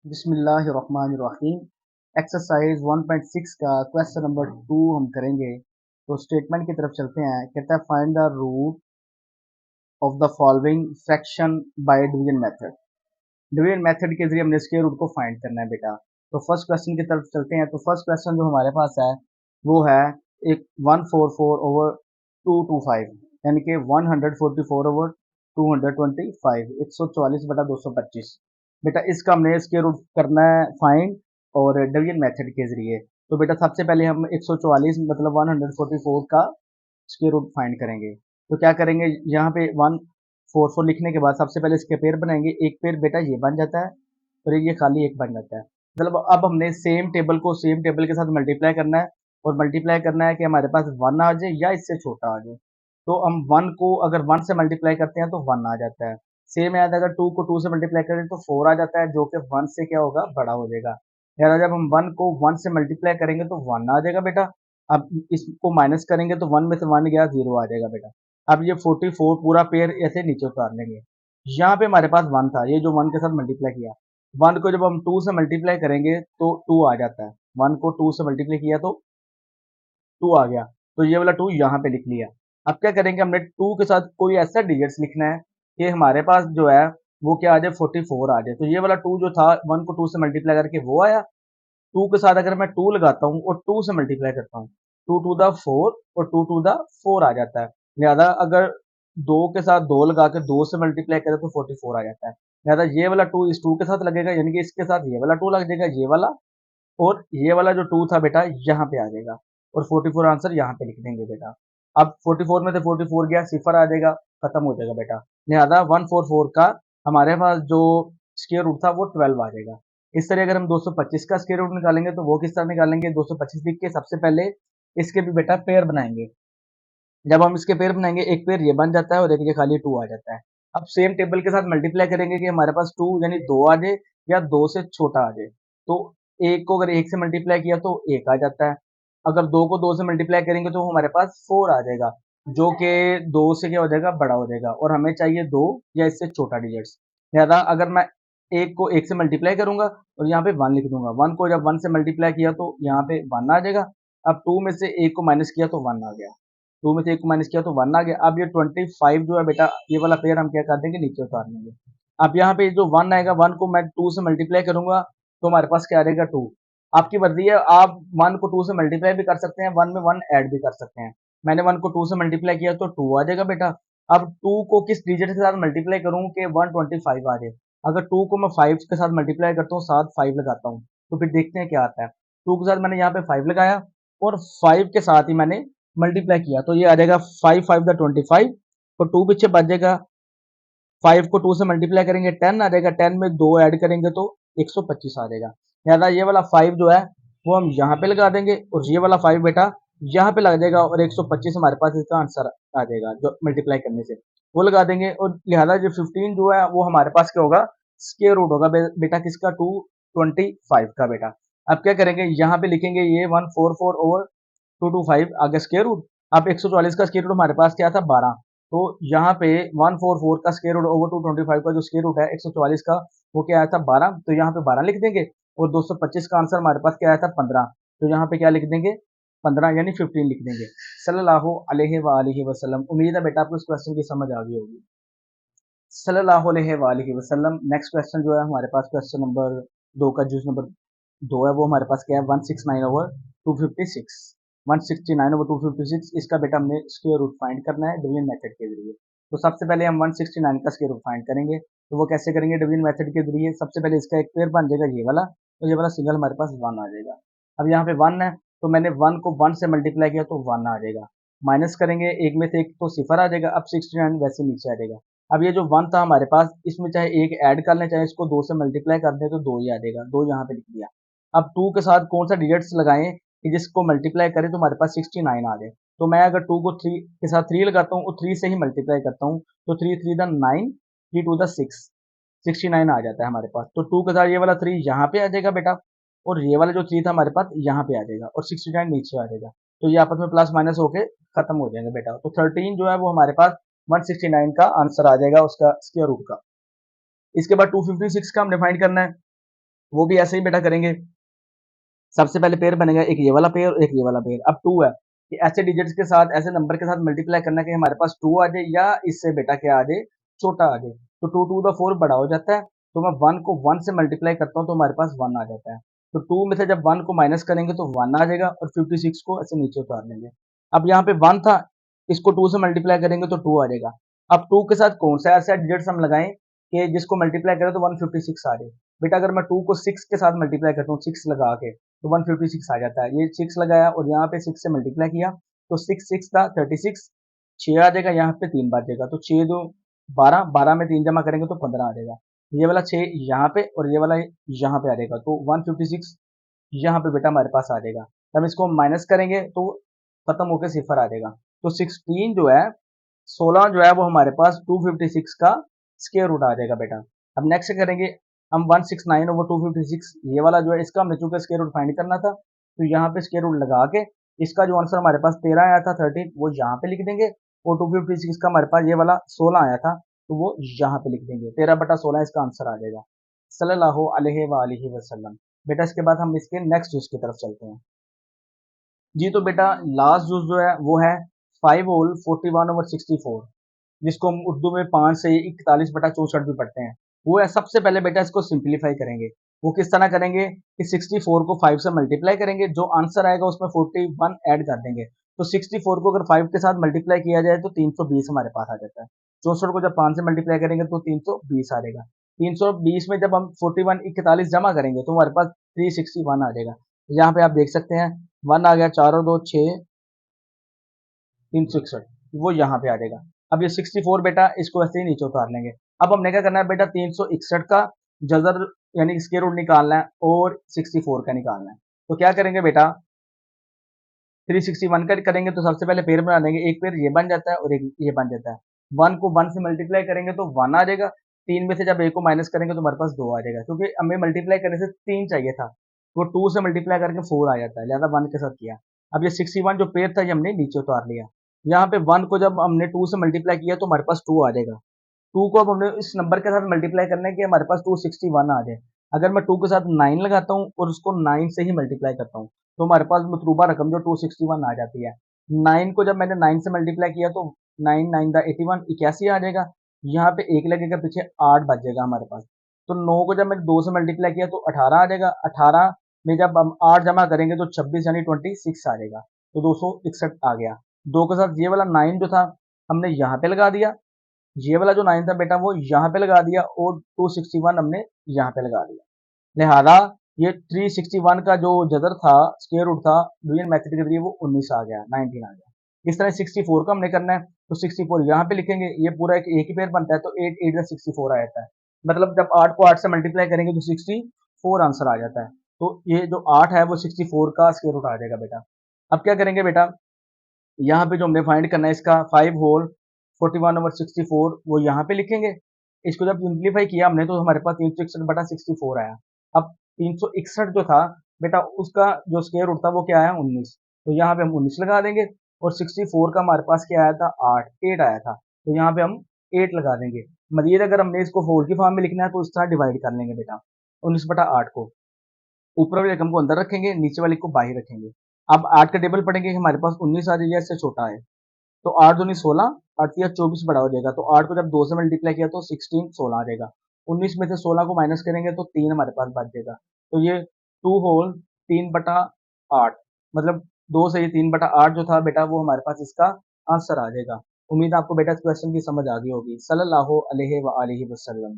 बिस्मिल्लाहिर्रहमानिर्रहीम। एक्सरसाइज 1.6 का question number 2 हम करेंगे। तो स्टेटमेंट की तरफ चलते हैं। कहता है find the root of the following fraction by division method. Division method के जरिए हमने स्क्वायर रूट को फाइंड करना है बेटा। तो फर्स्ट क्वेश्चन की तरफ चलते हैं। तो फर्स्ट क्वेश्चन जो हमारे पास है वो है एक 144/225 यानी कि 144/225 144/225 बेटा। इसका हमने स्क्वायर रूट करना है फाइंड और डिवीजन मेथड के जरिए। तो बेटा सबसे पहले हम 144 मतलब 144 का स्क्वायर रूट फाइंड करेंगे। तो क्या करेंगे, यहाँ पे 144 लिखने के बाद सबसे पहले इसके पेयर बनाएंगे। एक पेयर बेटा ये बन जाता है और ये खाली एक बन जाता है। मतलब अब हमने सेम टेबल को सेम टेबल के साथ मल्टीप्लाई करना है और मल्टीप्लाई करना है कि हमारे पास 1 आ जाए या इससे छोटा आ जाए। तो हम 1 को अगर 1 से मल्टीप्लाई करते हैं तो 1 आ जाता है। सेम है अगर 2 को 2 से मल्टीप्लाई करें तो 4 आ जाता है, जो कि 1 से क्या होगा, बड़ा हो जाएगा। यार जब हम 1 को 1 से मल्टीप्लाई करेंगे तो 1 आ जाएगा बेटा। अब इसको माइनस करेंगे तो 1 में से 1 गया, 0 आ जाएगा बेटा। अब ये 44 पूरा पेयर ऐसे नीचे उतार लेंगे। यहाँ पे हमारे पास 1 था, ये जो 1 के साथ मल्टीप्लाई किया। 1 को जब हम 2 से मल्टीप्लाई करेंगे तो 2 आ जाता है। 1 को 2 से मल्टीप्लाई किया तो 2 आ गया। तो ये वाला 2 यहाँ पे लिख लिया। अब क्या करेंगे, हमने 2 के साथ कोई ऐसा डिजिट्स लिखना है कि हमारे पास जो है वो क्या आ जाए, 44 आ जाए। तो ये वाला 2 जो था 1 को 2 से मल्टीप्लाई करके वो आया। 2 के साथ अगर मैं 2 लगाता हूँ और 2 से मल्टीप्लाई करता हूँ, 2 टू द 4 और 2 टू द 4 आ जाता है। लिहाजा अगर 2 के साथ 2 लगा के 2 से मल्टीप्लाई करें तो 44 आ जाता है। लिहाजा ये वाला 2 इस 2 के साथ लगेगा, यानी कि इसके साथ ये वाला 2 लग जाएगा, ये वाला और ये वाला जो 2 था बेटा यहाँ पे आ जाएगा और 44 आंसर यहाँ पे लिख देंगे बेटा। अब 44 में से 44 गया, सिफर आ जाएगा, खत्म हो जाएगा बेटा। लिहाजा 144 का हमारे पास जो स्क्वायर रूट था वो 12 आ जाएगा। इस तरह अगर हम 225 का स्क्वायर रूट निकालेंगे तो वो किस तरह निकालेंगे, 225 लिख के सबसे पहले इसके भी बेटा पेयर बनाएंगे। जब हम इसके पेयर बनाएंगे, एक पेयर ये बन जाता है और एक ये खाली 2 आ जाता है। अब सेम टेबल के साथ मल्टीप्लाई करेंगे कि हमारे पास 2 यानी 2 आ जाए या 2 से छोटा आ जाए। तो एक को अगर 1 से मल्टीप्लाई किया तो 1 आ जाता है। अगर 2 को 2 से मल्टीप्लाई करेंगे तो हमारे पास 4 आ जाएगा, जो कि 2 से क्या हो जाएगा, बड़ा हो जाएगा और हमें चाहिए 2 या इससे छोटा डिजिट्स। लिहाजा अगर मैं 1 को 1 से मल्टीप्लाई करूंगा और यहाँ पे 1 लिख दूंगा। 1 को जब 1 से मल्टीप्लाई किया तो यहाँ पे 1 आ जाएगा। अब 2 में से 1 को माइनस किया तो 1 आ गया। 2 में से 1 को माइनस किया तो 1 आ गया। अब ये 25 जो है बेटा, ये वाला पेयर हम क्या कर देंगे, नीचे उतार लेंगे। अब यहाँ पे जो 1 आएगा, 1 को मैं 2 से मल्टीप्लाई करूंगा तो हमारे पास क्या आ जाएगा, 2। आपकी मर्जी है, आप 1 को 2 से मल्टीप्लाई भी कर सकते हैं, 1 में 1 ऐड भी कर सकते हैं। मैंने 1 को 2 से मल्टीप्लाई किया तो 2 आ जाएगा बेटा। अब 2 को किस डिजिट के साथ मल्टीप्लाई करूं कि 125 आ जाए। अगर 2 को मैं 5 के साथ मल्टीप्लाई करता हूँ, साथ 5 लगाता हूँ, तो फिर देखते हैं क्या आता है। 2 के साथ मैंने यहाँ पे 5 लगाया और 5 के साथ ही मैंने मल्टीप्लाई किया तो ये आ जाएगा 5×5 = 25 और 2 पीछे बच जाएगा। 5 को 2 से मल्टीप्लाई करेंगे 10 आ जाएगा, 10 में 2 ऐड करेंगे तो 125 आ जाएगा। लिहाजा ये वाला 5 जो है वो हम यहाँ पे लगा देंगे और ये वाला 5 बेटा यहाँ पे लग जाएगा और 125 हमारे पास इसका आंसर आ जाएगा जो मल्टीप्लाई करने से वो लगा देंगे। और लिहाजा जो 15 जो है वो हमारे पास क्या होगा, स्क्वायर रूट होगा बेटा किसका, 225 का बेटा। अब क्या करेंगे, यहाँ पे लिखेंगे ये 144/225 आगे स्क्वायर रूट। अब 144 का स्क्वायर रूट हमारे पास क्या था, 12। तो यहाँ पे 144 का स्क्वायर रूट ओवर 225 का जो स्क्वायर रूट है 144 का, वो क्या आया था, 12। तो यहाँ पे 12 लिख देंगे और 225 का आंसर हमारे पास क्या आया था, 15। तो यहाँ पे क्या लिख देंगे, 15 यानी 15 लिख देंगे। सल्लल्लाहु अलैहि वसल्लम। उम्मीद है बेटा आपको इस क्वेश्चन की समझ आ गई होगी। सल्लल्लाहु अलैहि वसल्लम। नेक्स्ट क्वेश्चन जो है हमारे पास क्वेश्चन नंबर 2 का जूस नंबर 2 है वो हमारे पास क्या है, 169/256। 169/256 इसका बेटा हमने स्क्वायर रूट फाइंड करना है डिवीजन मेथड के जरिए। तो सबसे पहले हम 169 का स्क्वायर रूट फाइंड करेंगे। तो वो कैसे करेंगे, डिवीजन मेथड के जरिए। सबसे पहले इसका एक पेयर बन जाएगा ये वाला, तो ये वाला सिंगल हमारे पास 1 आ जाएगा। अब यहाँ पे 1 है तो मैंने 1 को 1 से मल्टीप्लाई किया तो 1 आ जाएगा। माइनस करेंगे, एक में से एक तो सिफर आ जाएगा। अब 69 वैसे नीचे आ जाएगा। अब ये जो 1 था हमारे पास, इसमें चाहे एक ऐड कर लें चाहे इसको 2 से मल्टीप्लाई कर दें तो 2 ही आ जाएगा। 2 यहाँ पे लिख दिया। अब 2 के साथ कौन सा डिजिट्स लगाएं कि जिसको मल्टीप्लाई करें तो हमारे पास 69 आ जाए। तो मैं अगर 2 को 3 के साथ 3 लगाता हूँ और 3 से ही मल्टीप्लाई करता हूँ तो 3 3 द 9, 3 2 द 6, 69 आ जाता है हमारे पास। तो 2 के साथ ये वाला 3 यहाँ पे आ जाएगा बेटा और ये वाला जो 3 था हमारे पास यहाँ पे आ जाएगा और 69 नीचे आ जाएगा। तो ये आपस में प्लस माइनस होके खत्म हो जाएंगे बेटा। तो 13 जो है वो हमारे पास 169 का आंसर आ जाएगा उसका स्क्वायर रूट का। इसके बाद 256 का हमने फाइंड करना है। वो भी ऐसे ही बेटा करेंगे। सबसे पहले पेयर बनेगा एक ये वाला पेयर और एक ये वाला पेयर। अब टू है कि ऐसे डिजिट्स के साथ ऐसे नंबर के साथ मल्टीप्लाई करना कि हमारे पास टू आ जाए या इससे बेटा क्या आ जाए, छोटा आ जाए। तो टू टू द फोर बड़ा हो जाता है, तो मैं वन को वन से मल्टीप्लाई करता हूँ तो हमारे पास वन आ जाता है। तो टू में से जब वन को माइनस करेंगे तो वन आ जाएगा और 56 को ऐसे नीचे उतार लेंगे। अब यहाँ पे वन था, इसको टू से मल्टीप्लाई करेंगे तो टू आ जाएगा। अब टू के साथ कौन सा ऐसा डिजिट्स हम लगाएं कि जिसको मल्टीप्लाई करें तो 156 आ जाए। बेटा अगर मैं टू को सिक्स के साथ मल्टीप्लाई करता हूँ, सिक्स लगा के, तो 156 आ जाता है। ये सिक्स लगाया और यहाँ पे सिक्स से मल्टीप्लाई किया तो सिक्स सिक्स था 36, छः आ जाएगा, यहाँ पे तीन बच जाएगा। तो छः दो बारह, बारह में तीन जमा करेंगे तो 15 आ जाएगा। ये वाला छः यहाँ पे और ये वाला यहाँ पे आ जाएगा, तो 156 यहाँ पे बेटा हमारे पास आ जाएगा। तो हम इसको माइनस करेंगे तो खत्म होकर सिफर आ जाएगा। तो 16 जो है, 16 जो है वो हमारे पास 256 का स्क्वायर रूट आ जाएगा बेटा। अब नेक्स्ट करेंगे हम 169 ओवर 256, ये वाला जो है इसका हमने चूंकि स्क्वायर रूट फाइंड करना था, तो यहाँ पे स्क्वायर रूट लगा के इसका जो आंसर हमारे पास 13 आया था 13, वो यहाँ पे लिख देंगे। और 256 का हमारे पास ये वाला 16 आया था, तो वो यहाँ पे लिख देंगे। 13/16 इसका आंसर आ जाएगा। सल्लल्लाहु अलैहि वसल्लम। बेटा इसके बाद हम इसके नेक्स्ट यूज की तरफ चलते हैं। जी तो बेटा लास्ट यूज जो है वो है 5 होल 41/64, जिसको हम उर्दू में 5 से 41/64 भी पढ़ते हैं। वो है सबसे पहले बेटा इसको सिंप्लीफाई करेंगे। वो किस तरह करेंगे कि 64 को 5 से मल्टीप्लाई करेंगे, जो आंसर आएगा उसमें 41 ऐड कर देंगे। तो 64 को अगर 5 के साथ मल्टीप्लाई किया जाए तो 320 हमारे पास आ जाता है। 64 को जब 5 से मल्टीप्लाई करेंगे तो 320 आ जाएगा। 320 में जब हम 41 41 जमा करेंगे तो हमारे पास 361 आ जाएगा। यहाँ पे आप देख सकते हैं, वन आ गया, चार और दो छः, 361, वो यहाँ पे आ जाएगा। अब ये 64 बेटा इसको ऐसे ही नीचे उतार लेंगे। अब हमने क्या करना है बेटा, 361 का जजर यानी स्क्वायर रूट निकालना है और 64 का निकालना है। तो क्या करेंगे बेटा, 361 का करेंगे तो सबसे पहले पेयर बना देंगे। एक पेयर ये बन जाता है और एक ये बन जाता है। वन को वन से मल्टीप्लाई करेंगे तो वन आ जाएगा। तीन में से जब एक को माइनस करेंगे तो हमारे पास दो आ जाएगा, क्योंकि हमें मल्टीप्लाई करने से तीन चाहिए था, वो टू से मल्टीप्लाई करके फोर आ जाता है, लिहाजा वन के साथ किया। अब ये 61 जो पेयर था ये हमने नीचे उतार लिया। यहाँ पे वन को जब हमने टू से मल्टीप्लाई किया तो हमारे पास टू आ जाएगा। टू को अब हमने इस नंबर के साथ मल्टीप्लाई करना है कि हमारे पास 261 आ जाए। अगर मैं टू के साथ 9 लगाता हूँ और उसको 9 से ही मल्टीप्लाई करता हूँ तो हमारे पास मतलूबा रकम जो 261 आ जाती है। 9 को जब मैंने 9 से मल्टीप्लाई किया तो 9 9 दा 81, 81 आ जाएगा। यहाँ पे एक लगेगा, पीछे 8 बच जाएगा हमारे पास। तो 9 को जब मैंने 2 से मल्टीप्लाई किया तो 18 आ जाएगा। 18 में जब हम 8 जमा करेंगे तो 26 यानी 26 आ जाएगा। तो 261 आ गया। दो के साथ ये वाला 9 जो था हमने यहाँ पे लगा दिया, ये वाला जो 9 था बेटा वो यहाँ पे लगा दिया और 261 हमने यहाँ पे लगा दिया। लिहाजा ये 361 का जो जदर था, स्क्वायर रूट था, डिवीजन मेथड के जरिए वो 19 आ गया, 19 आ गया। इस तरह 64 का हमने करना है तो 64 यहाँ पे लिखेंगे, ये पूरा एक ही पेयर बनता है तो 8 8 64 आ जाता है। मतलब जब 8 को 8 से मल्टीप्लाई करेंगे तो 64 आंसर आ जाता है। तो ये जो 8 है वो 64 का स्क्वायर रूट आ जाएगा बेटा। अब क्या करेंगे बेटा, यहाँ पे जो हमने फाइंड करना है इसका 5 होल 41/64 वो यहाँ पे लिखेंगे। इसको जब सिंप्लीफाई किया हमने तो हमारे पास 361/64 आया। अब 361 जो था बेटा उसका जो स्क्वायर रूट था वो क्या आया, 19। तो यहाँ पे हम 19 लगा देंगे और 64 का हमारे पास क्या आया था, 8 8 आया था, तो यहाँ पे हम 8 लगा देंगे। मजीद अगर हमने इसको होल की फॉर्म में लिखना है तो इस तरह डिवाइड कर लेंगे बेटा, 19/8 को ऊपर वाली रकम को अंदर रखेंगे, नीचे वाली को बाहर रखेंगे। अब 8 का टेबल पढ़ेंगे कि हमारे पास 19 आ जाएगा, इससे छोटा है तो 8 दूनी 16, 8 या 24 बड़ा हो जाएगा। तो 8 को जब 2 से मल्टीप्लाई किया तो 16 16 आ जाएगा। 19 में से 16 को माइनस करेंगे तो 3 हमारे पास बच जाएगा। तो ये 2 होल 3/8, मतलब 2 से ये 3/8 जो था बेटा वो हमारे पास इसका आंसर आ जाएगा। उम्मीद है आपको बेटा इस क्वेश्चन की समझ आ गई होगी। सल्लल्लाहु अलैहि वसल्लम।